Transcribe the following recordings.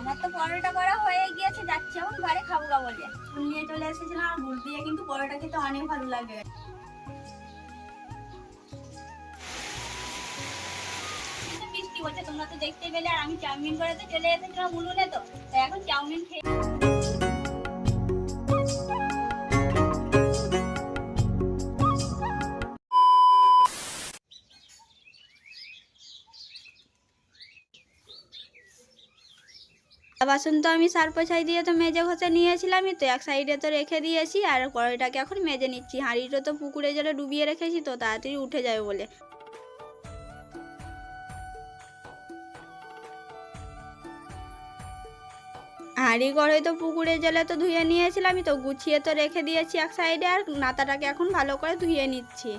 আমার তো পরোটা করা হয়ে গিয়েছে, যাচ্ছি এখন ঘরে খাবো গা বলে। ফুল নিয়ে চলে এসেছিলাম, আর গুড় দিয়ে কিন্তু পরোটা খেতে অনেক ভালো লাগে। কিন্তু মিষ্টি বলছে, তোমরা তো দেখতে পেলে। আর আমি চাউমিন করে তো চলে এসেছিলাম উনুনে, তো তাই এখন চাউমিন খেয়ে বাসন তো আমি সার পোছাই দিয়ে তো মেজে ঘষে নিয়েছিলামই, তো এক সাইডে তো রেখে দিয়েছি। আর কড়াইটাকে এখন মেজে নিচ্ছি। হাঁড়িটা তো পুকুরে জলে ডুবিয়ে রেখেছি, তো তাড়াতাড়ি উঠে যাবে বলে। হাঁড়ি কড়াই তো পুকুরে জলে তো ধুয়ে নিয়েছিলামই, তো গুছিয়ে তো রেখে দিয়েছি এক সাইডে। আর নাতাটাকে এখন ভালো করে ধুয়ে নিচ্ছি।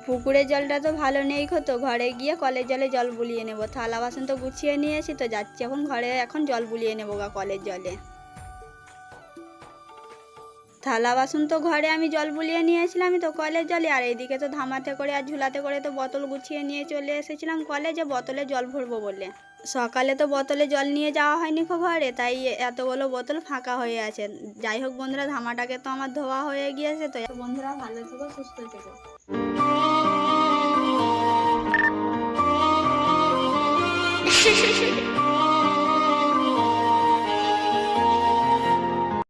পুকুরের জলটা তো ভালো নেই, তো ঘরে গিয়ে কলের জলে জল বুলিয়ে নেবো। থালা বাসন তো গুছিয়ে নিয়েছি, তো যাচ্ছি এখন ঘরে, এখন জল বুলিয়ে নেবো গা কলের জলে। থালা বাসন তো ঘরে আমি জল বুলিয়ে নিয়েছিলাম তো কলের জলে। আর এইদিকে তো ধামাতে করে আর ঝুলাতে করে তো বোতল গুছিয়ে নিয়ে চলে এসেছিলাম কলেজে, বোতলে জল ভরবো বলে। সকালে তো বোতলে জল নিয়ে যাওয়া হয়নি ঘরে, তাই এতগুলো বোতল ফাঁকা হয়ে আছে। যাই হোক বন্ধুরা, ধামাটাকে তো আমার ধোয়া হয়ে গিয়েছে। তো বন্ধুরা, ভালো থেকো, সুস্থ থেকো।